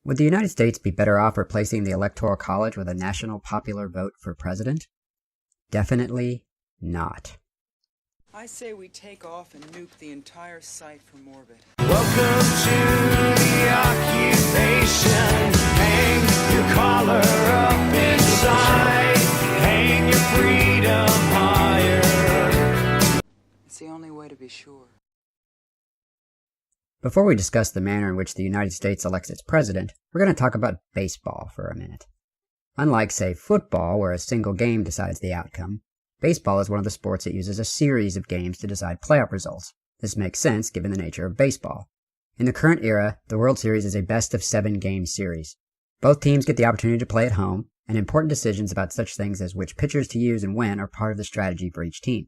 Would the United States be better off replacing the Electoral College with a national popular vote for president? Definitely not. I say we take off and nuke the entire site from orbit. Welcome to the occupation. Hang your collar up inside. Hang your freedom higher. It's the only way to be sure. Before we discuss the manner in which the United States elects its president, we're going to talk about baseball for a minute. Unlike, say, football, where a single game decides the outcome, baseball is one of the sports that uses a series of games to decide playoff results. This makes sense given the nature of baseball. In the current era, the World Series is a best-of-7 game series. Both teams get the opportunity to play at home, and important decisions about such things as which pitchers to use and when are part of the strategy for each team.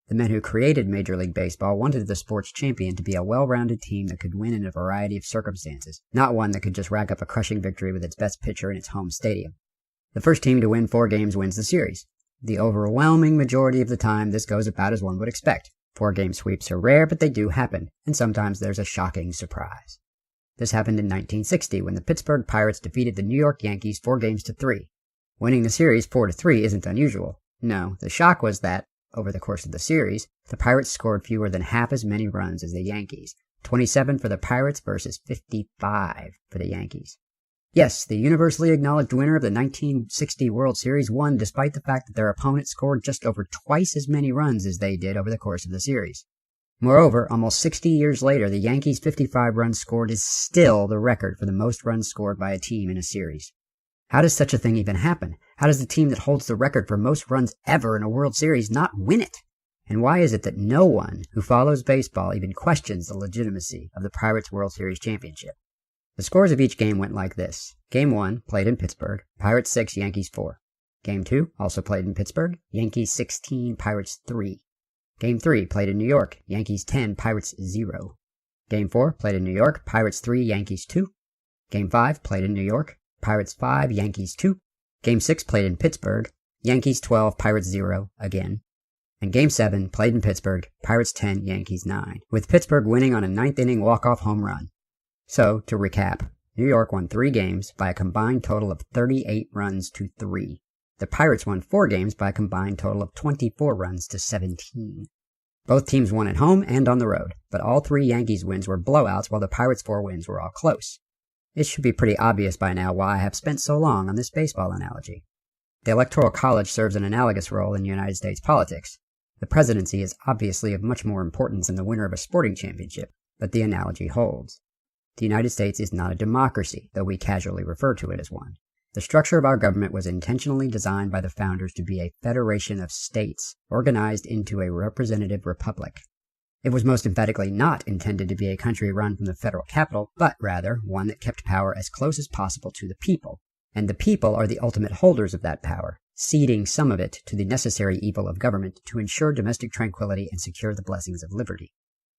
The men who created Major League Baseball wanted the sport's champion to be a well-rounded team that could win in a variety of circumstances, not one that could just rack up a crushing victory with its best pitcher in its home stadium. The first team to win 4 games wins the series. The overwhelming majority of the time, this goes about as one would expect. 4-game sweeps are rare, but they do happen, and sometimes there's a shocking surprise. This happened in 1960 when the Pittsburgh Pirates defeated the New York Yankees 4-3. Winning the series 4-3 isn't unusual. No, the shock was that, over the course of the series, the Pirates scored fewer than half as many runs as the Yankees, 27 for the Pirates versus 55 for the Yankees. Yes, the universally acknowledged winner of the 1960 World Series won despite the fact that their opponent scored just over twice as many runs as they did over the course of the series. Moreover, almost 60 years later, the Yankees' 55 runs scored is still the record for the most runs scored by a team in a series. How does such a thing even happen? How does the team that holds the record for most runs ever in a World Series not win it? And why is it that no one who follows baseball even questions the legitimacy of the Pirates' World Series championship? The scores of each game went like this. Game 1, played in Pittsburgh, Pirates 6, Yankees 4. Game 2, also played in Pittsburgh, Yankees 16, Pirates 3. Game 3, played in New York, Yankees 10, Pirates 0. Game 4, played in New York, Pirates 3, Yankees 2. Game 5, played in New York, Pirates 5, Yankees 2. Game 6, played in Pittsburgh, Yankees 12, Pirates 0 again. And Game 7, played in Pittsburgh, Pirates 10, Yankees 9, with Pittsburgh winning on a 9th-inning walk-off home run. So, to recap, New York won 3 games by a combined total of 38 runs to 3. The Pirates won 4 games by a combined total of 24 runs to 17. Both teams won at home and on the road, but all 3 Yankees wins were blowouts while the Pirates' 4 wins were all close. It should be pretty obvious by now why I have spent so long on this baseball analogy. The Electoral College serves an analogous role in United States politics. The presidency is obviously of much more importance than the winner of a sporting championship, but the analogy holds. The United States is not a democracy, though we casually refer to it as one. The structure of our government was intentionally designed by the founders to be a federation of states, organized into a representative republic. It was most emphatically not intended to be a country run from the federal capital, but rather one that kept power as close as possible to the people, and the people are the ultimate holders of that power, ceding some of it to the necessary evil of government to ensure domestic tranquility and secure the blessings of liberty.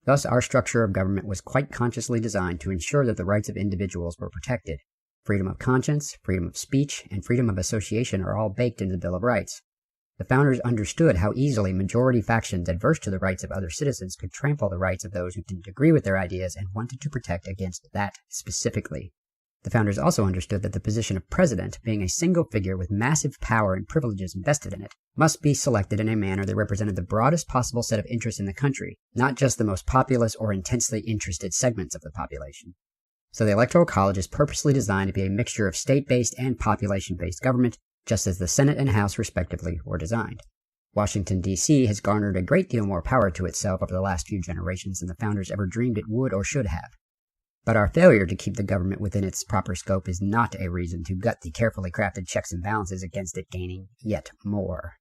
Thus, our structure of government was quite consciously designed to ensure that the rights of individuals were protected. Freedom of conscience, freedom of speech, and freedom of association are all baked into the Bill of Rights. The founders understood how easily majority factions adverse to the rights of other citizens could trample the rights of those who didn't agree with their ideas and wanted to protect against that specifically. The founders also understood that the position of president, being a single figure with massive power and privileges invested in it, must be selected in a manner that represented the broadest possible set of interests in the country, not just the most populous or intensely interested segments of the population. So the Electoral College is purposely designed to be a mixture of state-based and population-based government, just as the Senate and House respectively were designed. Washington, D.C. has garnered a great deal more power to itself over the last few generations than the founders ever dreamed it would or should have. But our failure to keep the government within its proper scope is not a reason to gut the carefully crafted checks and balances against it gaining yet more.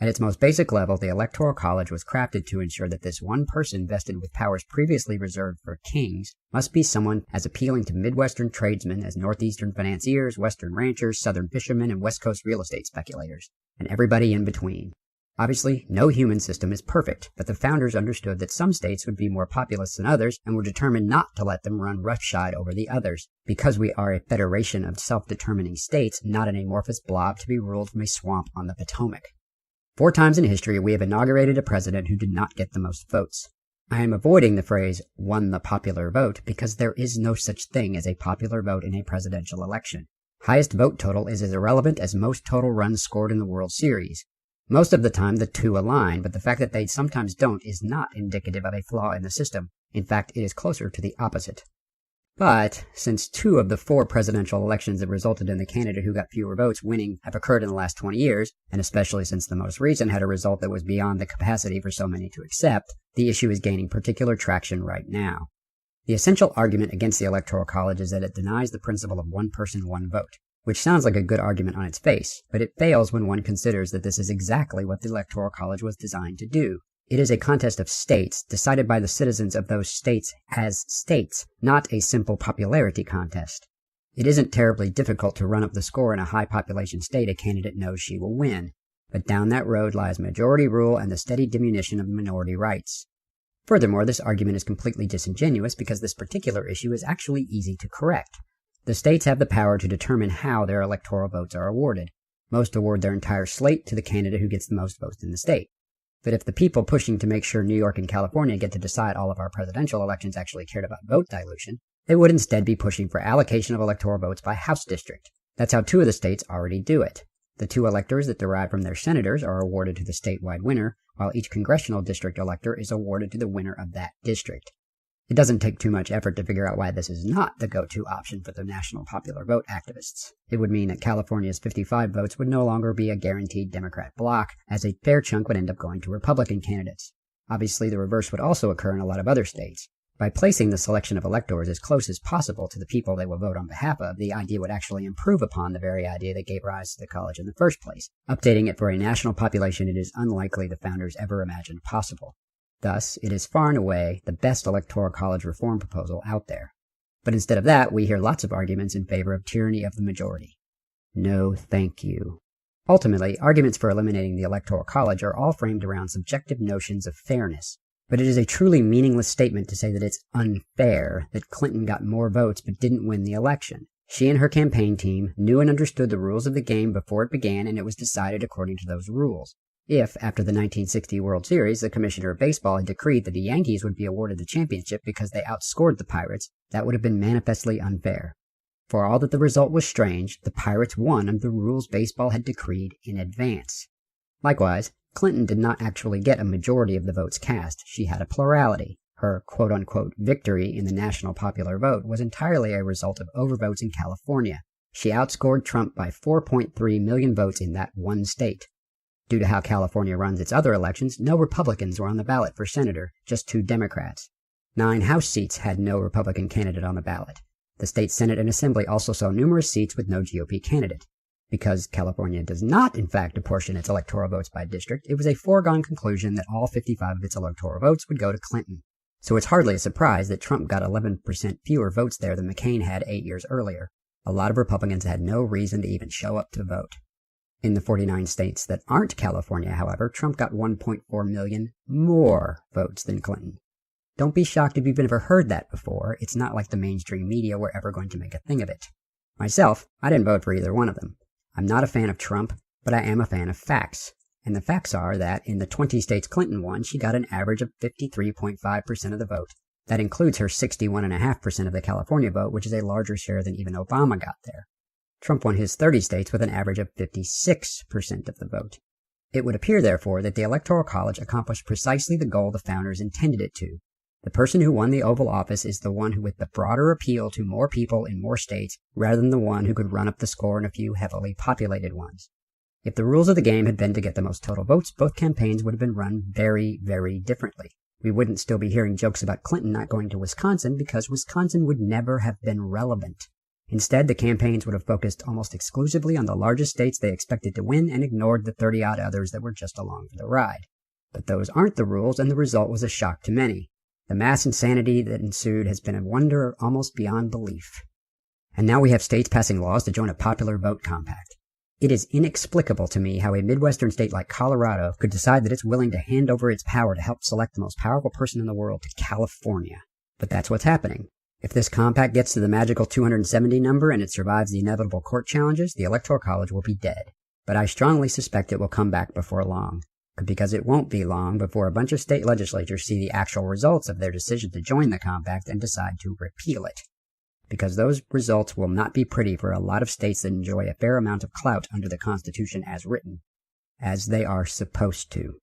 At its most basic level, the Electoral College was crafted to ensure that this one person vested with powers previously reserved for kings must be someone as appealing to Midwestern tradesmen as Northeastern financiers, Western ranchers, Southern fishermen, and West Coast real estate speculators, and everybody in between. Obviously, no human system is perfect, but the founders understood that some states would be more populous than others and were determined not to let them run roughshod over the others, because we are a federation of self-determining states, not an amorphous blob to be ruled from a swamp on the Potomac. 4 times in history, we have inaugurated a president who did not get the most votes. I am avoiding the phrase, won the popular vote, because there is no such thing as a popular vote in a presidential election. Highest vote total is as irrelevant as most total runs scored in the World Series. Most of the time the two align, but the fact that they sometimes don't is not indicative of a flaw in the system. In fact, it is closer to the opposite. But, since 2 of the 4 presidential elections that resulted in the candidate who got fewer votes winning have occurred in the last 20 years, and especially since the most recent had a result that was beyond the capacity for so many to accept, the issue is gaining particular traction right now. The essential argument against the Electoral College is that it denies the principle of one person, one vote, which sounds like a good argument on its face, but it fails when one considers that this is exactly what the Electoral College was designed to do. It is a contest of states, decided by the citizens of those states as states, not a simple popularity contest. It isn't terribly difficult to run up the score in a high-population state a candidate knows she will win, but down that road lies majority rule and the steady diminution of minority rights. Furthermore, this argument is completely disingenuous because this particular issue is actually easy to correct. The states have the power to determine how their electoral votes are awarded. Most award their entire slate to the candidate who gets the most votes in the state. But if the people pushing to make sure New York and California get to decide all of our presidential elections actually cared about vote dilution, they would instead be pushing for allocation of electoral votes by House district. That's how 2 of the states already do it. The 2 electors that derive from their senators are awarded to the statewide winner, while each congressional district elector is awarded to the winner of that district. It doesn't take too much effort to figure out why this is not the go-to option for the national popular vote activists. It would mean that California's 55 votes would no longer be a guaranteed Democrat block, as a fair chunk would end up going to Republican candidates. Obviously, the reverse would also occur in a lot of other states. By placing the selection of electors as close as possible to the people they will vote on behalf of, the idea would actually improve upon the very idea that gave rise to the college in the first place. Updating it for a national population it is unlikely the founders ever imagined possible. Thus, it is far and away the best Electoral College reform proposal out there. But instead of that, we hear lots of arguments in favor of tyranny of the majority. No, thank you. Ultimately, arguments for eliminating the Electoral College are all framed around subjective notions of fairness. But it is a truly meaningless statement to say that it's unfair that Clinton got more votes but didn't win the election. She and her campaign team knew and understood the rules of the game before it began, and it was decided according to those rules. If, after the 1960 World Series, the Commissioner of Baseball had decreed that the Yankees would be awarded the championship because they outscored the Pirates, that would have been manifestly unfair. For all that the result was strange, the Pirates won under the rules baseball had decreed in advance. Likewise, Clinton did not actually get a majority of the votes cast. She had a plurality. Her quote-unquote victory in the national popular vote was entirely a result of overvotes in California. She outscored Trump by 4.3 million votes in that one state. Due to how California runs its other elections, no Republicans were on the ballot for senator, just 2 Democrats. 9 House seats had no Republican candidate on the ballot. The state Senate and Assembly also saw numerous seats with no GOP candidate. Because California does not, in fact, apportion its electoral votes by district, it was a foregone conclusion that all 55 of its electoral votes would go to Clinton. So it's hardly a surprise that Trump got 11% fewer votes there than McCain had 8 years earlier. A lot of Republicans had no reason to even show up to vote. In the 49 states that aren't California, however, Trump got 1.4 million more votes than Clinton. Don't be shocked if you've never heard that before. It's not like the mainstream media were ever going to make a thing of it. Myself, I didn't vote for either one of them. I'm not a fan of Trump, but I am a fan of facts. And the facts are that in the 20 states Clinton won, she got an average of 53.5% of the vote. That includes her 61.5% of the California vote, which is a larger share than even Obama got there. Trump won his 30 states with an average of 56% of the vote. It would appear, therefore, that the Electoral College accomplished precisely the goal the founders intended it to. The person who won the Oval Office is the one who with the broader appeal to more people in more states, rather than the one who could run up the score in a few heavily populated ones. If the rules of the game had been to get the most total votes, both campaigns would have been run very, very differently. We wouldn't still be hearing jokes about Clinton not going to Wisconsin because Wisconsin would never have been relevant. Instead, the campaigns would have focused almost exclusively on the largest states they expected to win and ignored the 30-odd others that were just along for the ride. But those aren't the rules, and the result was a shock to many. The mass insanity that ensued has been a wonder almost beyond belief. And now we have states passing laws to join a popular vote compact. It is inexplicable to me how a Midwestern state like Colorado could decide that it's willing to hand over its power to help select the most powerful person in the world to California. But that's what's happening. If this compact gets to the magical 270 number and it survives the inevitable court challenges, the Electoral College will be dead. But I strongly suspect it will come back before long. because it won't be long before a bunch of state legislatures see the actual results of their decision to join the compact and decide to repeal it. Because those results will not be pretty for a lot of states that enjoy a fair amount of clout under the Constitution as written, as they are supposed to.